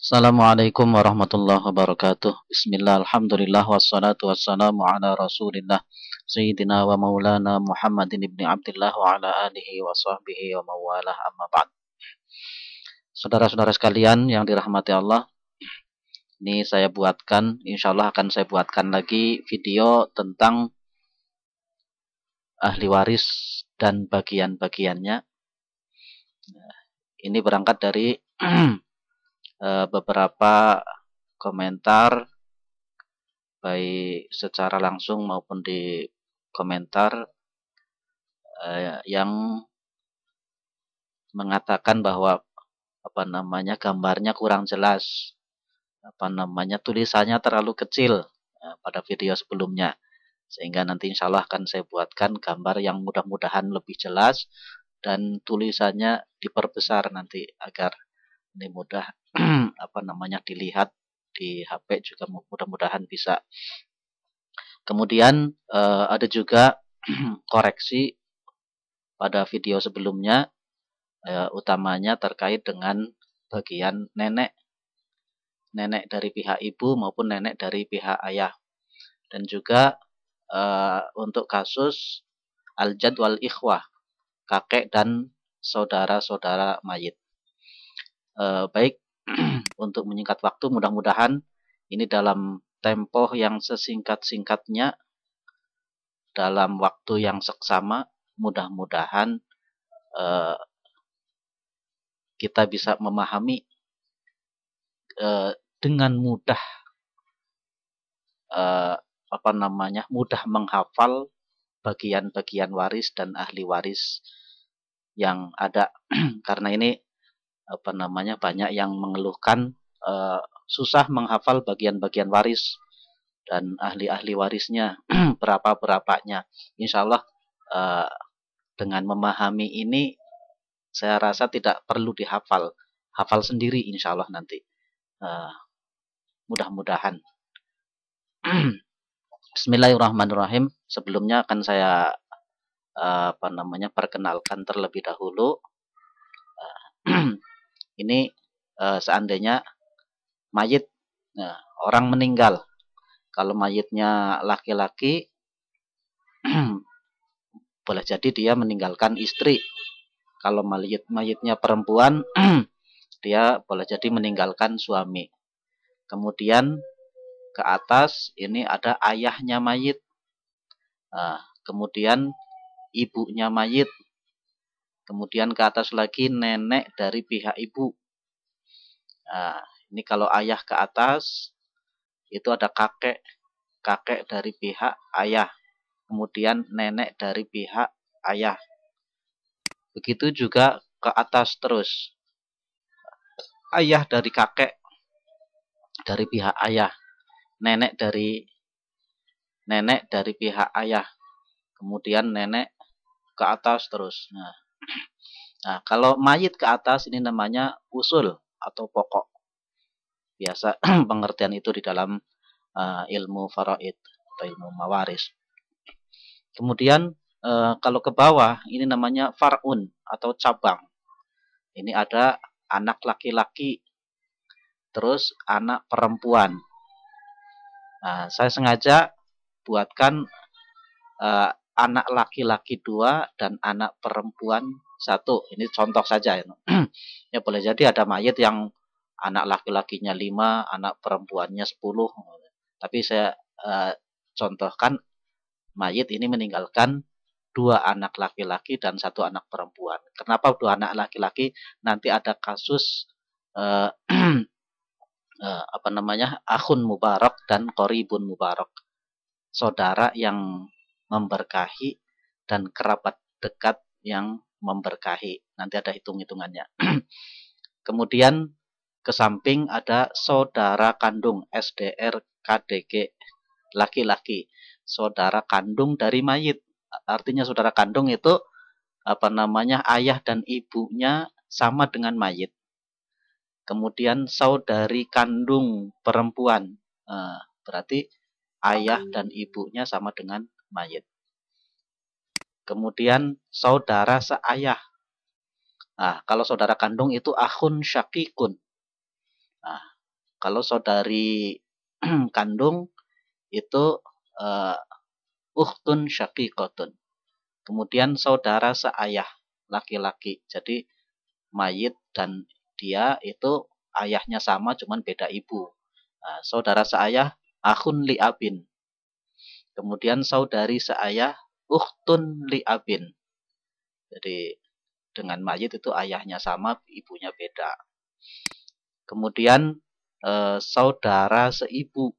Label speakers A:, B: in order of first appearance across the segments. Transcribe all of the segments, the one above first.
A: Assalamualaikum warahmatullahi wabarakatuh. Bismillah, alhamdulillah, wassalatu wassalamu ala rasulillah Sayyidina wa maulana Muhammadin ibni Abdillah wa ala alihi wa sahbihi wa mawalah amma ba'd. Saudara-saudara sekalian yang dirahmati Allah, ini saya buatkan, insya Allah akan saya buatkan lagi video tentang ahli waris dan bagian-bagiannya. Ini berangkat dari beberapa komentar baik secara langsung maupun di komentar yang mengatakan bahwa gambarnya kurang jelas, tulisannya terlalu kecil pada video sebelumnya, sehingga nanti insya Allah akan saya buatkan gambar yang mudah-mudahan lebih jelas dan tulisannya diperbesar nanti agar ini mudah dilihat di HP juga, mudah-mudahan bisa. Kemudian ada juga koreksi pada video sebelumnya, utamanya terkait dengan bagian nenek dari pihak ibu maupun nenek dari pihak ayah, dan juga untuk kasus al-jad wal ikhwah, kakek dan saudara-saudara mayit. Baik, untuk menyingkat waktu, mudah-mudahan ini dalam tempo yang sesingkat-singkatnya, dalam waktu yang seksama, mudah-mudahan kita bisa memahami dengan mudah, mudah menghafal bagian-bagian waris dan ahli waris yang ada. Karena ini banyak yang mengeluhkan susah menghafal bagian-bagian waris dan ahli-ahli warisnya berapa-berapanya. Insya Allah dengan memahami ini, saya rasa tidak perlu dihafal, hafal sendiri insya Allah nanti, mudah-mudahan. Bismillahirrahmanirrahim. Sebelumnya akan saya perkenalkan terlebih dahulu. Ini seandainya mayit, orang meninggal, kalau mayitnya laki-laki boleh jadi dia meninggalkan istri. Kalau mayitnya perempuan dia boleh jadi meninggalkan suami. Kemudian ke atas ini ada ayahnya mayit, kemudian ibunya mayit, kemudian ke atas lagi nenek dari pihak ibu. Ini kalau ayah ke atas itu ada kakek dari pihak ayah, kemudian nenek dari pihak ayah. Begitu juga ke atas terus, ayah dari kakek dari pihak ayah, nenek dari pihak ayah, kemudian nenek ke atas terus. Nah, kalau mayit ke atas ini namanya usul atau pokok. Biasa pengertian itu di dalam ilmu faraid atau ilmu mawaris. Kemudian kalau ke bawah ini namanya far'un atau cabang. Ini ada anak laki-laki, terus anak perempuan. Nah, saya sengaja buatkan anak laki-laki 2 dan anak perempuan 1. Ini contoh saja. Ya boleh jadi ada mayit yang anak laki-lakinya 5, anak perempuannya 10. Tapi saya contohkan mayit ini meninggalkan 2 anak laki-laki dan 1 anak perempuan. Kenapa 2 anak laki-laki? Nanti ada kasus akhun mubarak dan qoribun mubarak, saudara yang memberkahi dan kerabat dekat yang memberkahi. Nanti ada hitung-hitungannya. Kemudian ke samping ada saudara kandung, SDR KDG, laki-laki, saudara kandung dari mayit. Artinya saudara kandung itu ayah dan ibunya sama dengan mayit. Kemudian saudari kandung perempuan, berarti ayah dan ibunya sama dengan mayit. Kemudian saudara seayah. Nah, kalau saudara kandung itu akhun syakikun. Nah, Kalau saudari kandung itu ukhtun syaqiqatun. Kemudian saudara seayah laki-laki. Jadi mayit dan dia itu ayahnya sama cuman beda ibu. Nah, saudara seayah akhun li abin. Kemudian saudari seayah ukhtun li abin. Jadi dengan mayit itu ayahnya sama, ibunya beda. Kemudian saudara seibu.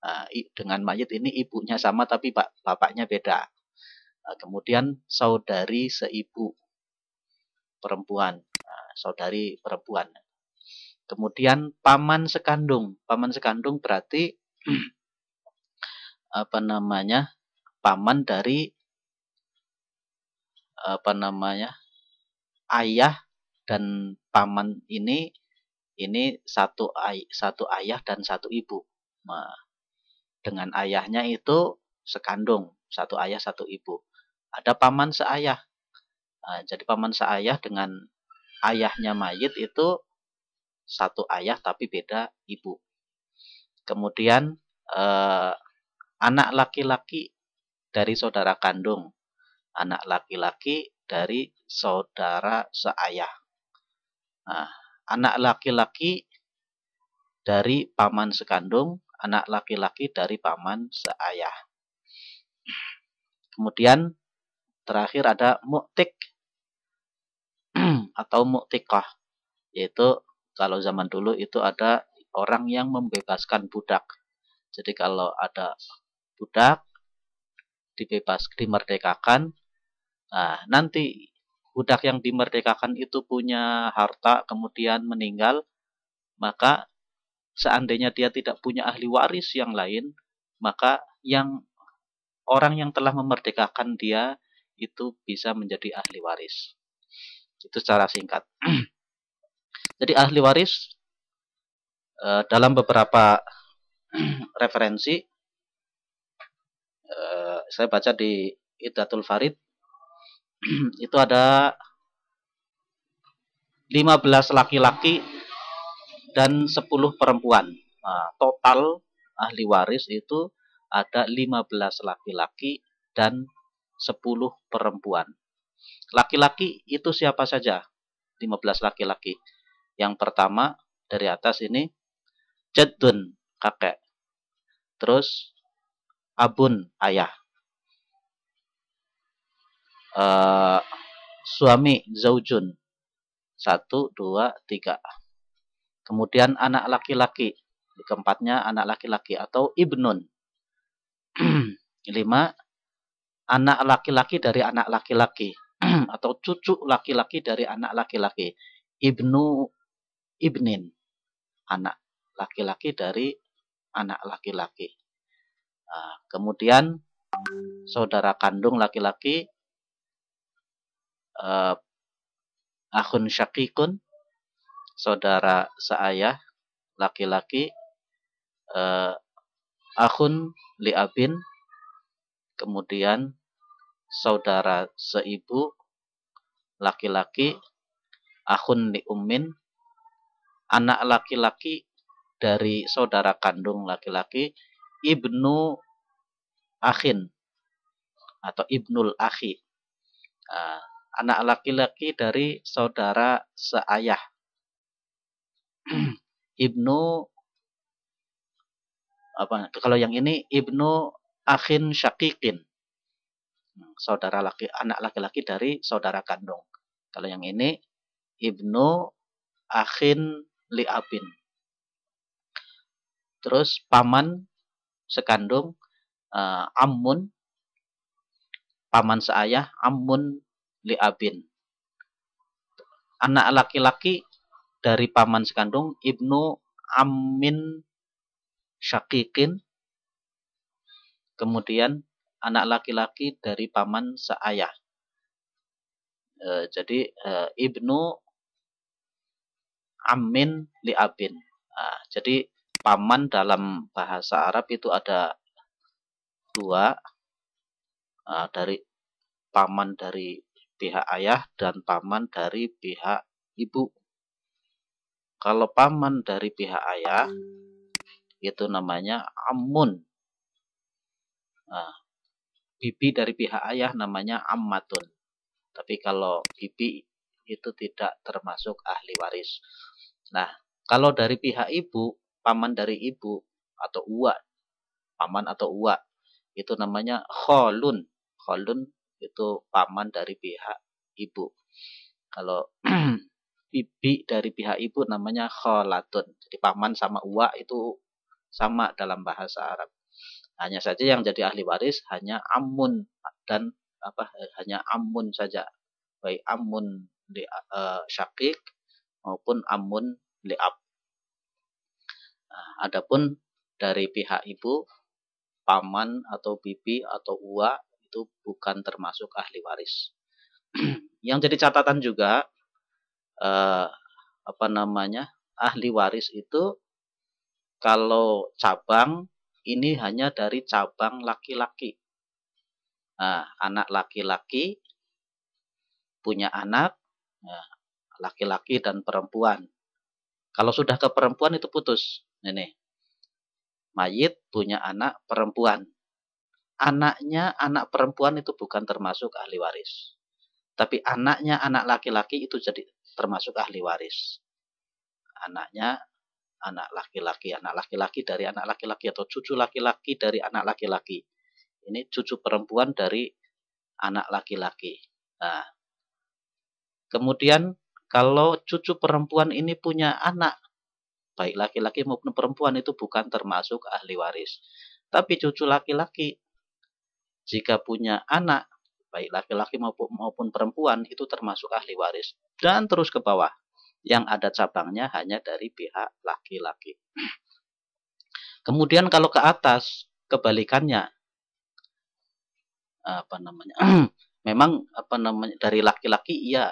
A: Nah, dengan mayit ini ibunya sama tapi bapaknya beda. Nah, kemudian saudari seibu perempuan. Nah, saudari perempuan. Kemudian paman sekandung. Paman sekandung berarti apa namanya? Paman dari apa namanya? Ayah dan paman ini satu ayah dan satu ibu. Nah, dengan ayahnya itu sekandung, satu ayah satu ibu. Ada paman seayah. Nah, jadi paman seayah dengan ayahnya mayit itu satu ayah tapi beda ibu. Kemudian anak laki-laki dari saudara kandung, anak laki-laki dari saudara seayah. Nah, anak laki-laki dari paman sekandung, anak laki-laki dari paman seayah. Kemudian terakhir ada mu'tik atau mu'tikah, yaitu kalau zaman dulu itu ada orang yang membebaskan budak. Jadi kalau ada budak dimerdekakan, nah nanti budak yang dimerdekakan itu punya harta kemudian meninggal, maka seandainya dia tidak punya ahli waris yang lain, maka orang yang telah memerdekakan dia itu bisa menjadi ahli waris. Itu secara singkat. Jadi ahli waris dalam beberapa referensi, saya baca di Iddatul Farid, itu ada 15 laki-laki dan 10 perempuan. Nah, total ahli waris itu ada 15 laki-laki dan 10 perempuan. Laki-laki itu siapa saja? 15 laki-laki. Yang pertama dari atas ini jaddun, kakek. Terus abun, ayah. Suami, zaujun. 1, 2, 3. Kemudian anak laki-laki. Keempatnya anak laki-laki atau ibnun. 5, anak laki-laki dari anak laki-laki atau cucu laki-laki dari anak laki-laki. Ibnu ibnin, anak laki-laki dari anak laki-laki. Nah, kemudian saudara kandung laki-laki, akhun syakikun, saudara seayah laki-laki, akhun liabin, kemudian saudara seibu laki-laki, akhun liummin, anak laki-laki dari saudara kandung laki-laki, ibnu akhin atau ibnul akhi, anak laki-laki dari saudara seayah. Ibnu apa? Kalau yang ini ibnu akhin syakikin, saudara anak laki-laki dari saudara kandung. Kalau yang ini ibnu akhin liabin. Terus paman sekandung, ammun, paman seayah, ammun liabin. Anak laki-laki dari paman sekandung, ibnu ammin syakikin. Kemudian anak laki-laki dari paman seayah. Jadi ibnu ammin liabin. Jadi paman dalam bahasa Arab itu ada 2, dari paman dari pihak ayah dan paman dari pihak ibu. Kalau paman dari pihak ayah itu namanya ammun. Nah, bibi dari pihak ayah namanya ammatun. Tapi kalau bibi itu tidak termasuk ahli waris. Nah, kalau dari pihak ibu, paman dari ibu atau uwa, paman atau uwa, itu namanya kholun. Kholun itu paman dari pihak ibu. Kalau bibi dari pihak ibu namanya kholatun. Jadi paman sama uwa itu sama dalam bahasa Arab. Hanya saja yang jadi ahli waris hanya amun dan hanya amun saja. Baik amun li syakik maupun amun li ab. Nah, adapun dari pihak ibu, paman atau bibi atau uwa itu bukan termasuk ahli waris. Yang jadi catatan juga ahli waris itu kalau cabang ini hanya dari cabang laki-laki. Nah, anak laki-laki punya anak laki-laki dan perempuan. Kalau sudah ke perempuan itu putus. Ini mayit punya anak perempuan. Anaknya anak perempuan itu bukan termasuk ahli waris. Tapi anaknya anak laki-laki itu jadi termasuk ahli waris. Anaknya anak laki-laki dari anak laki-laki atau cucu laki-laki dari anak laki-laki. Ini cucu perempuan dari anak laki-laki. Nah, kemudian kalau cucu perempuan ini punya anak, baik laki-laki maupun perempuan itu bukan termasuk ahli waris. Tapi cucu laki-laki jika punya anak, baik laki-laki maupun perempuan itu termasuk ahli waris. Dan terus ke bawah. Yang ada cabangnya hanya dari pihak laki-laki. Kemudian kalau ke atas, kebalikannya. Memang dari laki-laki iya.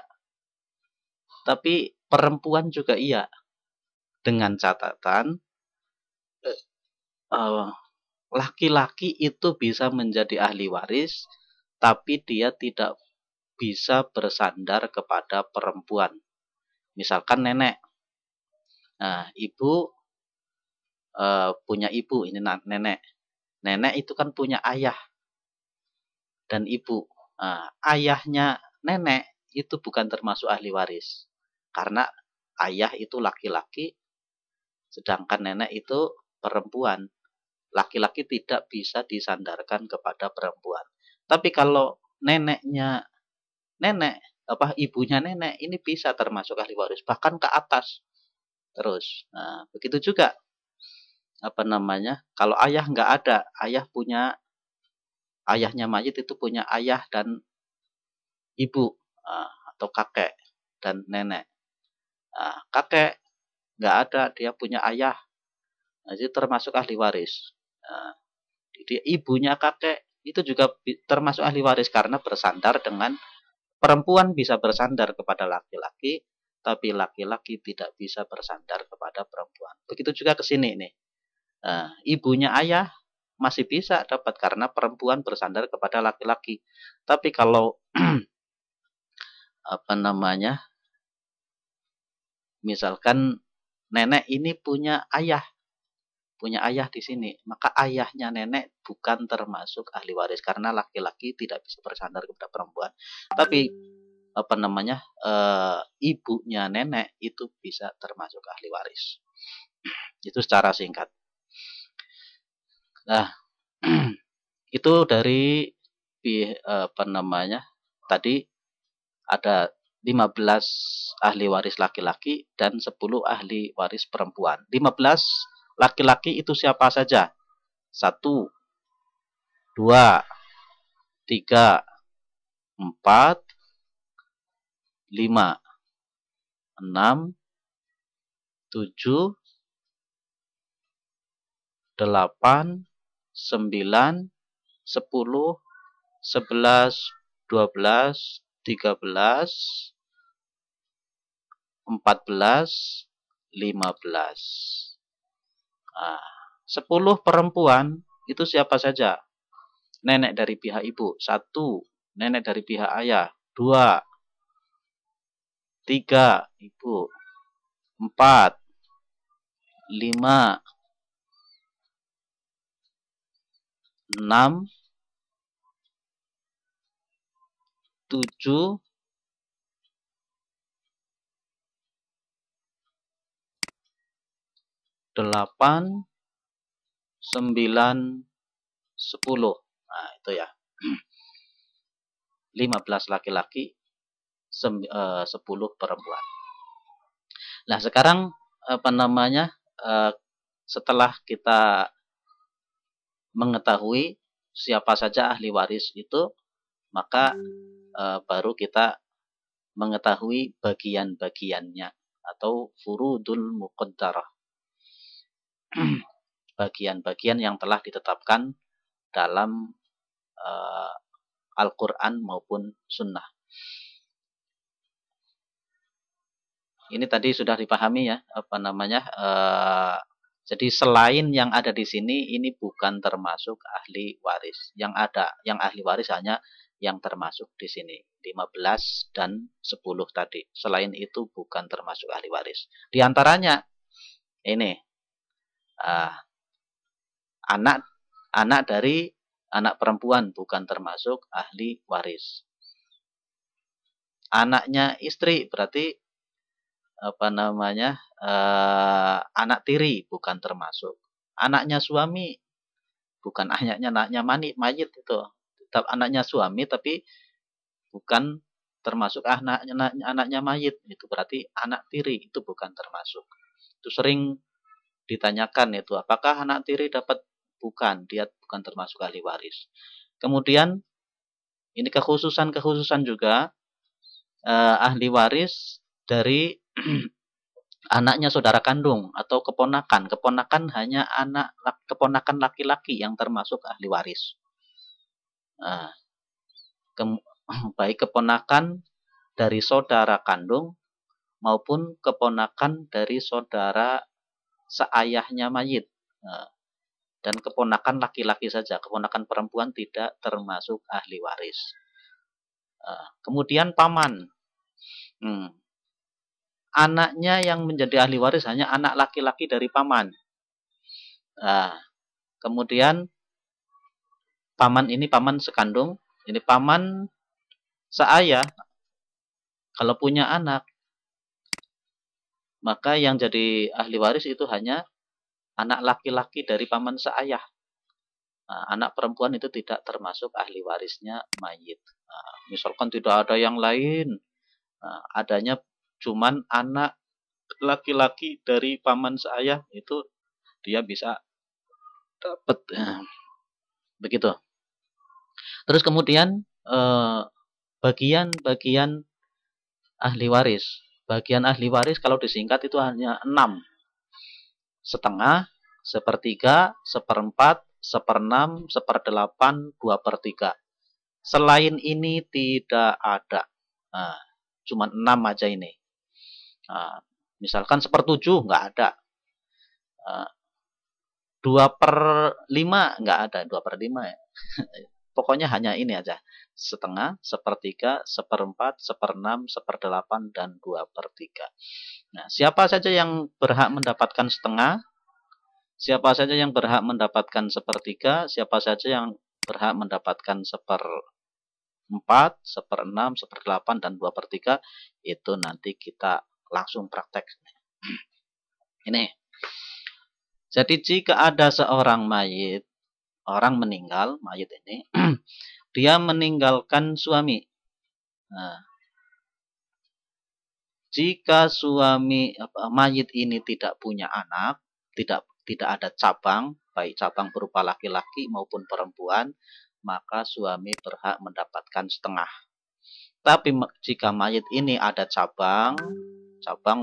A: Tapi perempuan juga iya. Dengan catatan laki-laki itu bisa menjadi ahli waris, tapi dia tidak bisa bersandar kepada perempuan. Misalkan nenek. Nah, ibu punya ibu, ini nenek. Nenek itu kan punya ayah dan ibu. Nah, ayahnya nenek itu bukan termasuk ahli waris. Karena ayah itu laki-laki, sedangkan nenek itu perempuan. Laki-laki tidak bisa disandarkan kepada perempuan. Tapi kalau ibunya nenek ini bisa termasuk ahli waris, bahkan ke atas. Terus, nah, begitu juga kalau ayah nggak ada, ayahnya mayit itu punya ayah dan ibu atau kakek dan nenek. Kakek nggak ada, dia punya ayah, nah, itu termasuk ahli waris. Jadi ibunya kakek itu juga termasuk ahli waris karena bersandar dengan perempuan, bisa bersandar kepada laki-laki, tapi laki-laki tidak bisa bersandar kepada perempuan. Begitu juga ke sini nih. Ibunya ayah masih bisa dapat karena perempuan bersandar kepada laki-laki. Tapi kalau misalkan nenek ini punya ayah di sini, maka ayahnya nenek bukan termasuk ahli waris karena laki-laki tidak bisa bersandar kepada perempuan. Tapi ibunya nenek itu bisa termasuk ahli waris. Itu secara singkat. Nah, itu dari tadi ada 15 ahli waris laki-laki dan 10 ahli waris perempuan. 15 laki-laki itu siapa saja? 1, 2, 3, 4, 5, 6, 7, 8, 9, 10, 11, 12, 13, 14, 15. 10 perempuan itu siapa saja? Nenek dari pihak ibu, 1. Nenek dari pihak ayah, 2. 3, ibu. 4, 5, 6, 7, 8, 9, 10. Nah, itu ya. 15 laki-laki, 10 perempuan. Nah, sekarang apa namanya? Setelah kita mengetahui siapa saja ahli waris itu, maka baru kita mengetahui bagian-bagiannya atau furudul muqaddarah. Bagian-bagian yang telah ditetapkan dalam Al-Quran maupun Sunnah. Ini tadi sudah dipahami ya, apa namanya? Jadi selain yang ada di sini, ini bukan termasuk ahli waris. Yang ada, yang ahli waris hanya yang termasuk di sini, 15 dan 10 tadi. Selain itu bukan termasuk ahli waris. Di antaranya ini anak dari anak perempuan bukan termasuk ahli waris. Anaknya istri berarti apa namanya? Anak tiri bukan termasuk. Anaknya suami bukan anaknya mayit itu. Tetap anaknya suami tapi bukan termasuk anaknya mayit. Itu berarti anak tiri itu bukan termasuk. Itu sering ditanyakan itu, apakah anak tiri dapat? Bukan, dia bukan termasuk ahli waris. Kemudian ini kekhususan juga ahli waris dari anaknya saudara kandung atau keponakan. Keponakan hanya keponakan laki-laki yang termasuk ahli waris. Baik keponakan dari saudara kandung maupun keponakan dari saudara seayahnya mayit. Dan keponakan laki-laki saja, keponakan perempuan tidak termasuk ahli waris. Kemudian paman. Anaknya yang menjadi ahli waris hanya anak laki-laki dari paman. Kemudian paman ini paman sekandung, ini paman seayah. Kalau punya anak, maka yang jadi ahli waris itu hanya anak laki-laki dari paman seayah. Anak perempuan itu tidak termasuk ahli warisnya mayit. Misalkan tidak ada yang lain, adanya cuman anak laki-laki dari paman seayah, itu dia bisa dapat. Begitu. Terus kemudian bagian-bagian ahli waris. Bagian ahli waris kalau disingkat itu hanya 6. Setengah, sepertiga, seperempat, seperenam, seperdelapan, 2/3. Selain ini tidak ada. Cuma 6 aja ini. Misalkan 1/7 nggak ada. 2/5 nggak ada. 2/5 ya. Pokoknya hanya ini aja. Setengah, sepertiga, seperempat, seperenam, seperdelapan, dan 2/3. Nah, siapa saja yang berhak mendapatkan setengah? Siapa saja yang berhak mendapatkan sepertiga? Siapa saja yang berhak mendapatkan 1/4, 1/6, 1/8, dan 2/3? Itu nanti kita langsung praktek. Ini. Jadi jika ada seorang mayit, orang meninggal, mayit ini, dia meninggalkan suami. Jika suami mayit ini tidak punya anak, tidak ada cabang, baik cabang berupa laki-laki maupun perempuan, maka suami berhak mendapatkan setengah. Tapi jika mayit ini ada cabang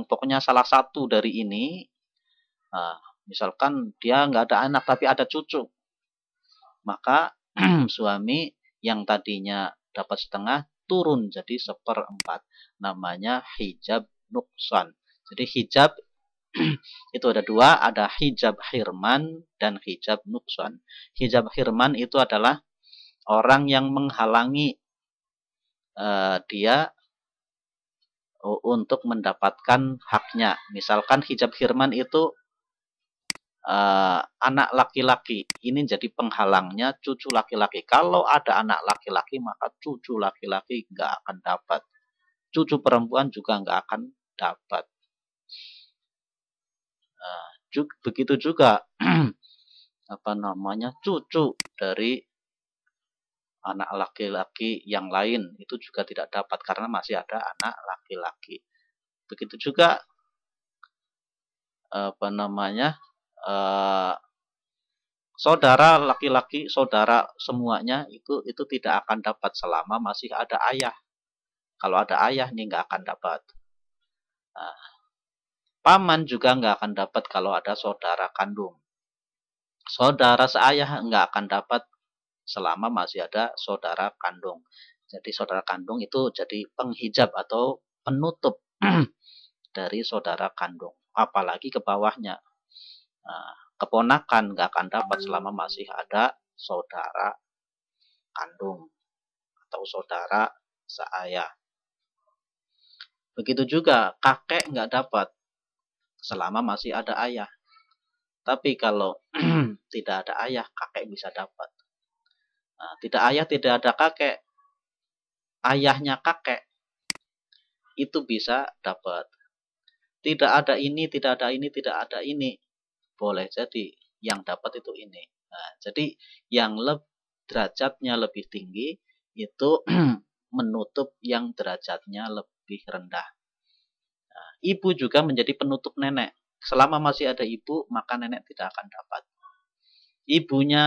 A: pokoknya salah satu dari ini, misalkan dia nggak ada anak tapi ada cucu, maka suami yang tadinya dapat setengah turun jadi 1/4. Namanya hijab nuksan. Jadi hijab itu ada 2, ada hijab hirman dan hijab nuksan. Hijab hirman itu adalah orang yang menghalangi dia untuk mendapatkan haknya. Misalkan hijab hirman itu anak laki-laki ini jadi penghalangnya cucu laki-laki. Kalau ada anak laki-laki maka cucu laki-laki nggak akan dapat. Cucu perempuan juga nggak akan dapat. Begitu juga apa namanya, cucu dari anak laki-laki yang lain itu juga tidak dapat karena masih ada anak laki-laki. Begitu juga apa namanya, saudara laki-laki, saudara semuanya itu tidak akan dapat selama masih ada ayah. Kalau ada ayah nih nggak akan dapat. Paman juga nggak akan dapat kalau ada saudara kandung. Saudara seayah nggak akan dapat selama masih ada saudara kandung. Jadi saudara kandung itu jadi penghijab atau penutup dari saudara kandung. Apalagi ke bawahnya. Keponakan nggak akan dapat selama masih ada saudara kandung atau saudara seayah. Begitu juga kakek nggak dapat selama masih ada ayah. Tapi kalau tidak ada ayah, kakek bisa dapat. Tidak ayah, tidak ada kakek, ayahnya kakek itu bisa dapat. Tidak ada ini, tidak ada ini, tidak ada ini. Boleh jadi yang dapat itu ini. Jadi yang derajatnya lebih tinggi itu menutup yang derajatnya lebih rendah. Ibu juga menjadi penutup nenek. Selama masih ada ibu, maka nenek tidak akan dapat. Ibunya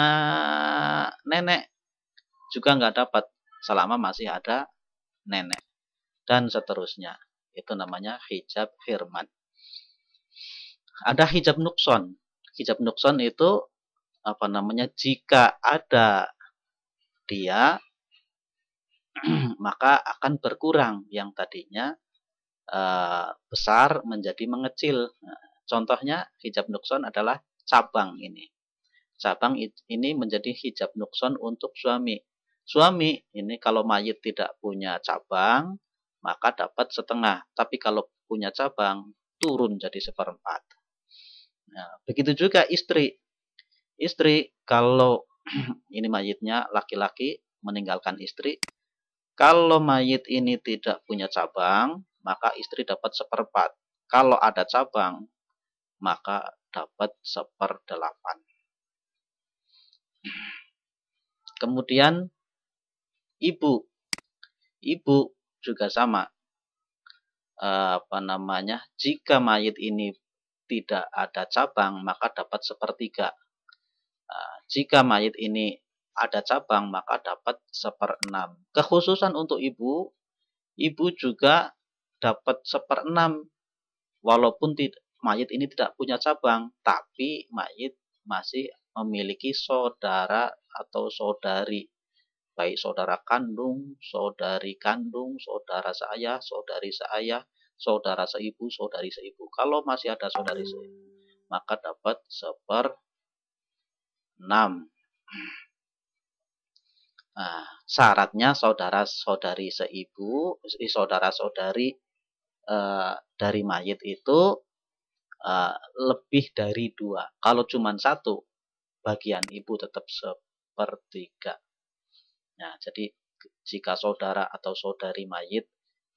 A: nenek juga nggak dapat selama masih ada nenek. Dan seterusnya. Itu namanya hijab hirman. Ada hijab nukson. Hijab nukson itu apa namanya, jika ada dia maka akan berkurang yang tadinya besar menjadi mengecil. Contohnya hijab nukson adalah cabang ini. Cabang ini menjadi hijab nukson untuk suami. Suami ini kalau mayit tidak punya cabang maka dapat setengah. Tapi kalau punya cabang turun jadi seperempat. Begitu juga istri. Istri kalau ini mayitnya laki-laki meninggalkan istri. Kalau mayit ini tidak punya cabang, maka istri dapat seperempat. Kalau ada cabang, maka dapat 1/8. Kemudian ibu. Ibu juga sama. Apa namanya? Jika mayit ini tidak ada cabang, maka dapat 1/3. Jika mayit ini ada cabang, maka dapat 1/6. Kekhususan untuk ibu, ibu juga dapat 1/6. Walaupun mayit ini tidak punya cabang, tapi mayit masih memiliki saudara atau saudari. Baik saudara kandung, saudari kandung, saudara seayah, saudari seayah, saudara seibu, saudari seibu. Kalau masih ada saudari seibu, maka dapat 1/6. Syaratnya saudara-saudari seibu, saudara-saudari dari mayit itu lebih dari 2. Kalau cuma 1, bagian ibu tetap 1/3. Nah, jadi jika saudara atau saudari mayit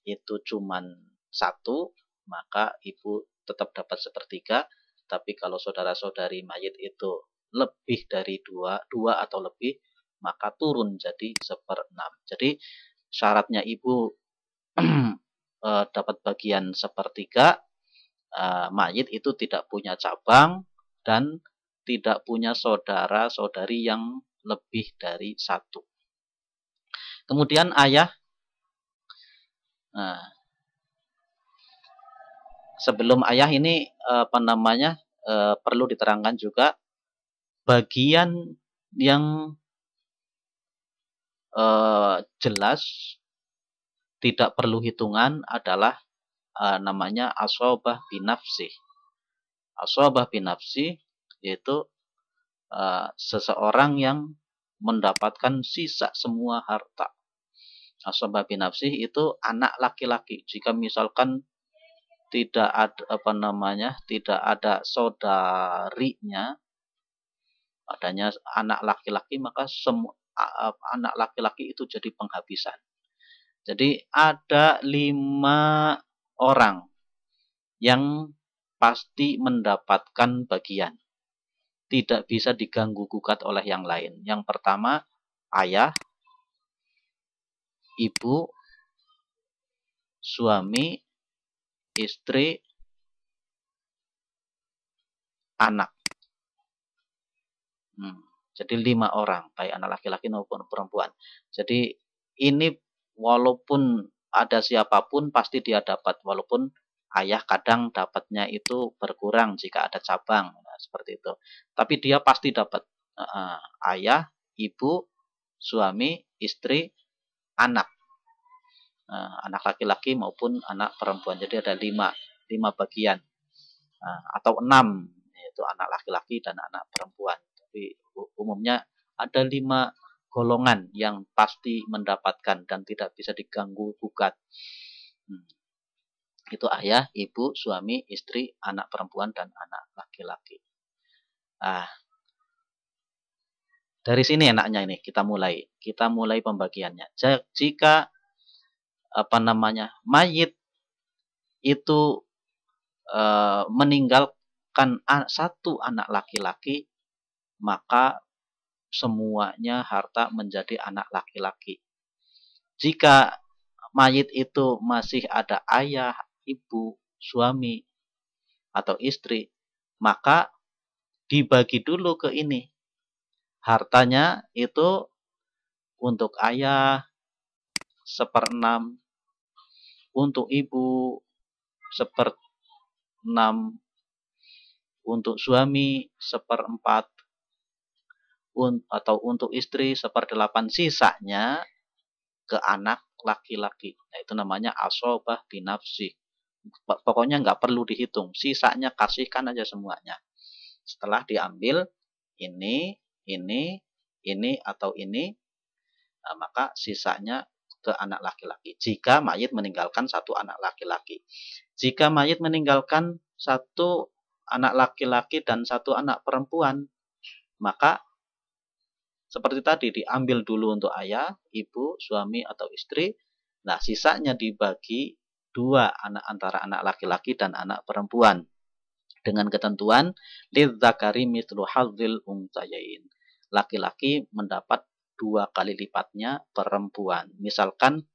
A: itu cuma 1, maka ibu tetap dapat 1/3. Tapi kalau saudara-saudari mayit itu lebih dari 2 atau lebih, maka turun jadi 1/6. Jadi syaratnya ibu dapat bagian 1/3, mayit itu tidak punya cabang dan tidak punya saudara-saudari yang lebih dari 1. Kemudian ayah, sebelum ayah ini apa namanya, perlu diterangkan juga bagian yang jelas tidak perlu hitungan adalah namanya asobah binafsih. Asobah binafsih yaitu seseorang yang mendapatkan sisa semua harta. Asobah binafsih itu anak laki-laki. Jika misalkan tidak ada tidak ada saudarinya, adanya anak laki-laki, maka semua anak laki-laki itu jadi penghabisan. Jadi ada 5 orang yang pasti mendapatkan bagian, tidak bisa diganggu gugat oleh yang lain. Yang pertama, ayah, ibu, suami, istri, anak. Jadi 5 orang, baik anak laki-laki maupun perempuan. Jadi ini walaupun ada siapapun pasti dia dapat, walaupun ayah kadang dapatnya itu berkurang jika ada cabang, nah, seperti itu. Tapi dia pasti dapat. Ayah, ibu, suami, istri, anak. Anak laki-laki maupun anak perempuan. Jadi ada 5 bagian. Atau 6, yaitu anak laki-laki dan anak perempuan. Tapi umumnya ada 5 golongan yang pasti mendapatkan dan tidak bisa diganggu gugat. Itu ayah, ibu, suami, istri, anak perempuan, dan anak laki-laki. Dari sini enaknya ini kita mulai pembagiannya. Jika mayit itu meninggalkan 1 anak laki-laki, maka semuanya harta menjadi anak laki-laki. Jika mayit itu masih ada ayah, ibu, suami, atau istri, maka dibagi dulu ke ini. Hartanya itu untuk ayah 1/6, untuk ibu 1/6, untuk suami 1/4, atau untuk istri 1/8, sisanya ke anak laki-laki. Nah, itu namanya asobah binafsi. Pokoknya nggak perlu dihitung, sisanya kasihkan aja semuanya. Setelah diambil ini, atau ini, maka sisanya ke anak laki-laki. Jika mayit meninggalkan 1 anak laki-laki. Jika mayit meninggalkan 1 anak laki-laki dan 1 anak perempuan, maka seperti tadi diambil dulu untuk ayah, ibu, suami, atau istri. Nah, sisanya dibagi 2 antara anak laki-laki dan anak perempuan. Dengan ketentuan lidzakari mithlu hadzil unthayain. Laki-laki mendapat 2 kali lipatnya perempuan. Misalkan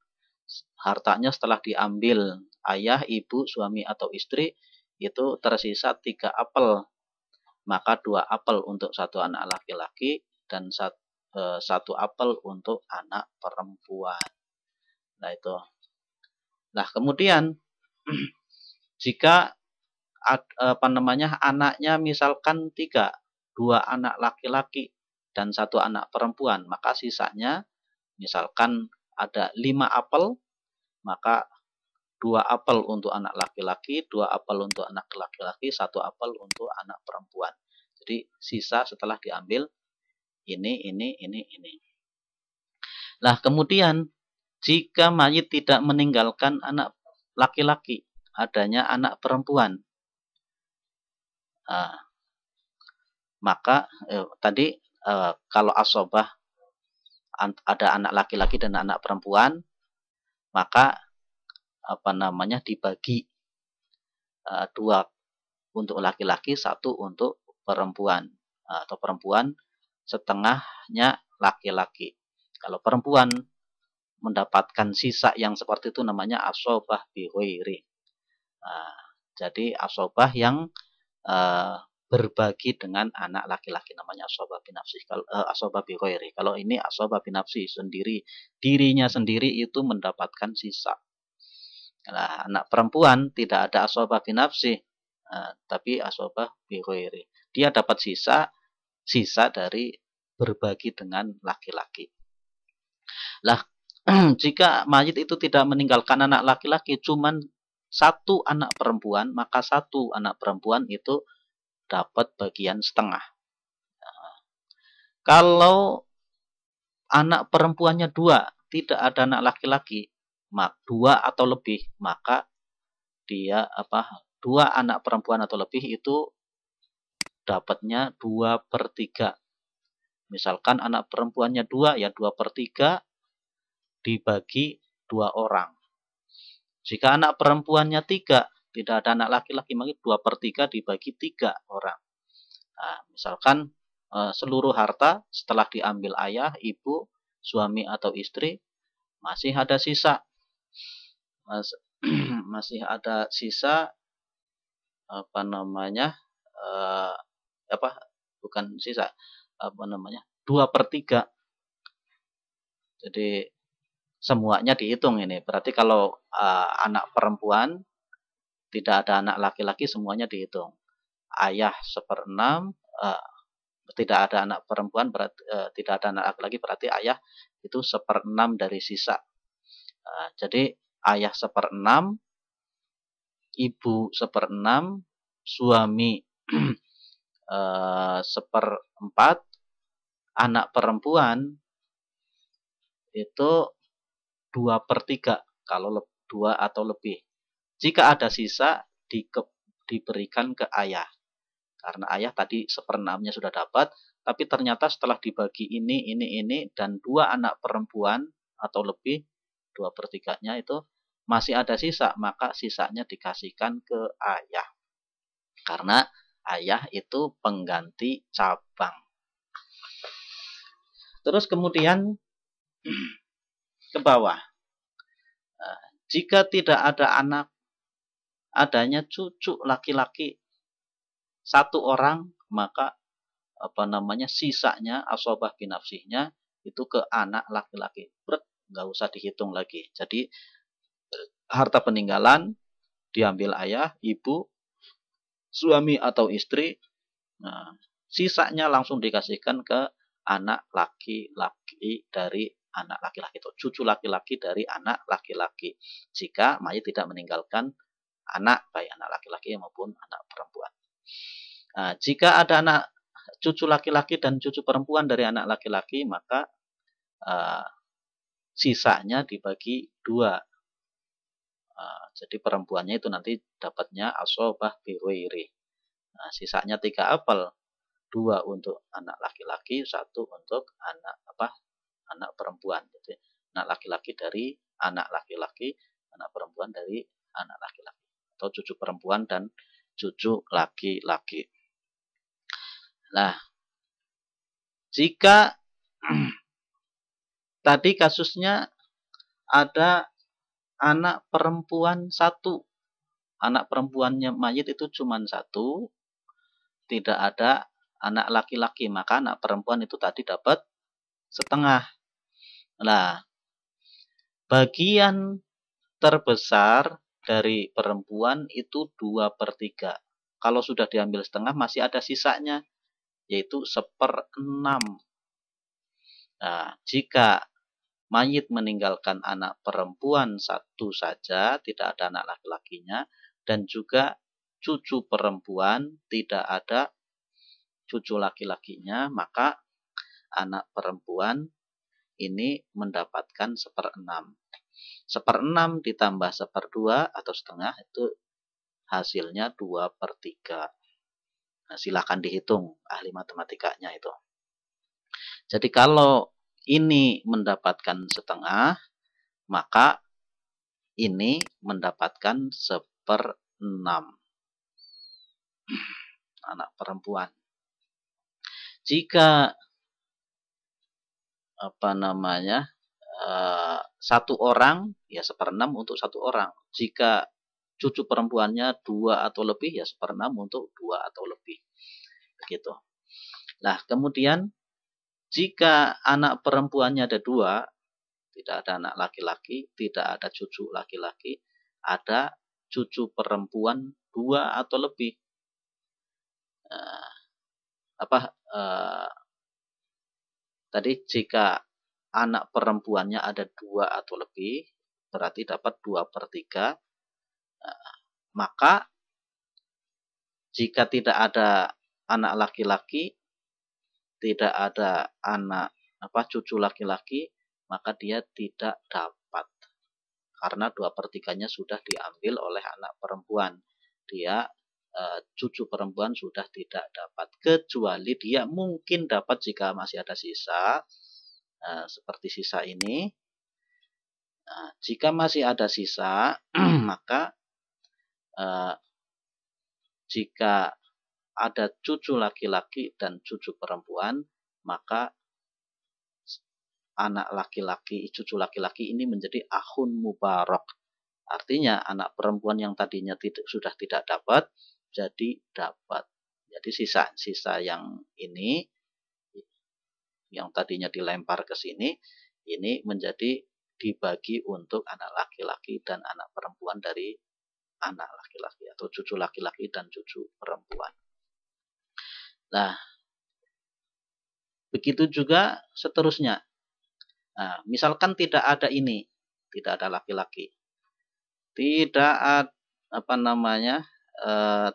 A: hartanya setelah diambil ayah, ibu, suami, atau istri itu tersisa 3 apel. Maka 2 apel untuk 1 anak laki-laki dan 1 apel untuk anak perempuan. Nah, itu. Nah, kemudian jika anaknya misalkan 3, 2 anak laki-laki dan 1 anak perempuan, maka sisanya misalkan ada 5 apel, maka 2 apel untuk anak laki-laki, 2 apel untuk anak laki-laki, 1 apel untuk anak perempuan. Jadi sisa setelah diambil ini. Nah, kemudian jika mayit tidak meninggalkan anak laki-laki, adanya anak perempuan, maka tadi kalau asobah ada anak laki-laki dan anak perempuan, maka dibagi 2 untuk laki-laki, 1 untuk perempuan, atau perempuan setengahnya laki-laki. Kalau perempuan mendapatkan sisa yang seperti itu namanya asobah bighairi. Jadi asobah yang berbagi dengan anak laki-laki namanya asobah binafsi. Kalau asobah bighairi, kalau ini asobah binafsi sendiri, dirinya sendiri itu mendapatkan sisa. Nah, anak perempuan tidak ada asobah binafsi, tapi asobah bighairi. Dia dapat sisa dari berbagi dengan laki-laki. Lah, jika mayit itu tidak meninggalkan anak laki-laki, cuman 1 anak perempuan, maka 1 anak perempuan itu dapat bagian setengah. Kalau anak perempuannya 2, tidak ada anak laki-laki, 2 atau lebih, maka dia dua anak perempuan atau lebih itu dapatnya 2/3. Misalkan anak perempuannya 2, ya 2/3 dibagi 2 orang. Jika anak perempuannya 3, tidak ada anak laki-laki, maka 2/3 dibagi 3 orang. Nah, misalkan seluruh harta setelah diambil ayah, ibu, suami atau istri, masih ada sisa. Masih ada sisa bukan sisa, 2/3. Jadi semuanya dihitung ini. Berarti kalau anak perempuan tidak ada anak laki-laki, semuanya dihitung. Ayah 1/6, tidak ada anak perempuan, berarti tidak ada anak laki-laki, berarti ayah itu 1/6 dari sisa. Jadi ayah 1/6, ibu 1/6, suami 1/4, anak perempuan itu 2/3 kalau 2 atau lebih. Jika ada sisa diberikan ke ayah. Karena ayah tadi 1/6-nya sudah dapat, tapi ternyata setelah dibagi ini, dan 2 anak perempuan atau lebih, 2/3-nya itu masih ada sisa, maka sisanya dikasihkan ke ayah. Karena ayah itu pengganti cabang. Terus kemudian ke bawah. Jika tidak ada anak, adanya cucu laki-laki 1 orang, maka sisanya asobah binafsihnya itu ke anak laki-laki. Nggak usah dihitung lagi. Jadi harta peninggalan diambil ayah, ibu, suami atau istri. Nah, sisanya langsung dikasihkan ke anak laki-laki dari anak laki-laki, itu cucu laki-laki dari anak laki-laki. Jika mayit tidak meninggalkan anak, baik anak laki-laki maupun anak perempuan. Nah, jika ada anak cucu laki-laki dan cucu perempuan dari anak laki-laki, maka sisanya dibagi 2. Jadi perempuannya itu nanti dapatnya asobah biwiri. Nah, sisanya 3 apel, 2 untuk anak laki-laki, 1 untuk anak perempuan. Jadi anak laki-laki dari anak laki-laki, anak perempuan dari anak laki-laki, atau cucu perempuan dan cucu laki-laki. Nah, jika tadi kasusnya ada anak perempuan 1, anak perempuannya mayit itu cuma 1, tidak ada anak laki-laki, maka anak perempuan itu tadi dapat setengah. Nah, bagian terbesar dari perempuan itu 2/3. Kalau sudah diambil setengah masih ada sisanya, yaitu 1/6. Nah, jika mayit meninggalkan anak perempuan 1 saja, tidak ada anak laki-lakinya, dan juga cucu perempuan, tidak ada cucu laki-lakinya, maka anak perempuan ini mendapatkan 1/6. 1/6 ditambah 1/2 atau setengah itu hasilnya 2/3. Nah, silakan dihitung ahli matematikanya itu. Jadi kalau ini mendapatkan setengah, maka ini mendapatkan 1/6 anak perempuan. Jika 1 orang, ya 1/6 untuk 1 orang. Jika cucu perempuannya 2 atau lebih, ya 1/6 untuk 2 atau lebih. Begitu. Nah, kemudian jika anak perempuannya ada 2, tidak ada anak laki-laki, tidak ada cucu laki-laki, ada cucu perempuan 2 atau lebih. Tadi jika anak perempuannya ada 2 atau lebih, berarti dapat 2/3. Maka jika tidak ada anak laki-laki, tidak ada anak cucu laki-laki, maka dia tidak dapat. karena 2/3-nya sudah diambil oleh anak perempuan. Dia cucu perempuan sudah tidak dapat, kecuali dia mungkin dapat jika masih ada sisa, seperti sisa ini. Jika masih ada sisa, maka jika ada cucu laki-laki dan cucu perempuan, maka anak laki-laki, cucu laki-laki ini menjadi akhun mubarak. Artinya anak perempuan yang tadinya sudah tidak dapat, jadi dapat. Jadi sisa-sisa yang ini, yang tadinya dilempar ke sini, ini menjadi dibagi untuk anak laki-laki dan anak perempuan dari anak laki-laki atau cucu laki-laki dan cucu perempuan. Nah, begitu juga seterusnya. Nah, misalkan tidak ada ini, tidak ada laki-laki, tidak ada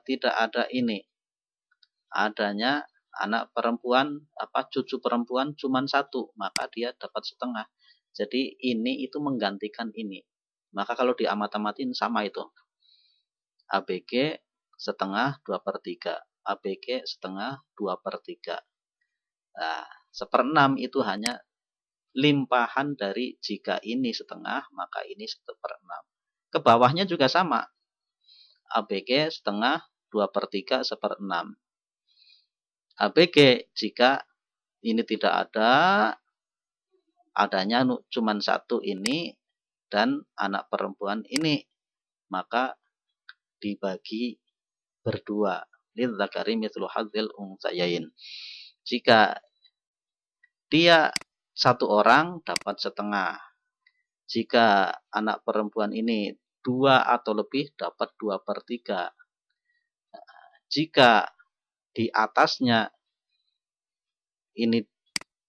A: tidak ada ini, adanya anak perempuan, cucu perempuan cuma satu, maka dia dapat setengah. Jadi ini itu menggantikan ini. Maka kalau diamat-amatin sama itu. ABG setengah 2/3, ABG setengah 2/3. Nah, 1/6 itu hanya limpahan dari jika ini setengah, maka ini 1/6. Ke bawahnya juga sama. ABG setengah 2/3 1/6. ABG jika ini tidak ada, adanya cuma satu ini dan anak perempuan ini, maka dibagi berdua. Lidzakari mithlu hadzil untsayain. Jika dia satu orang dapat setengah. Jika anak perempuan ini 2 atau lebih dapat 2/3. Jika di atasnya ini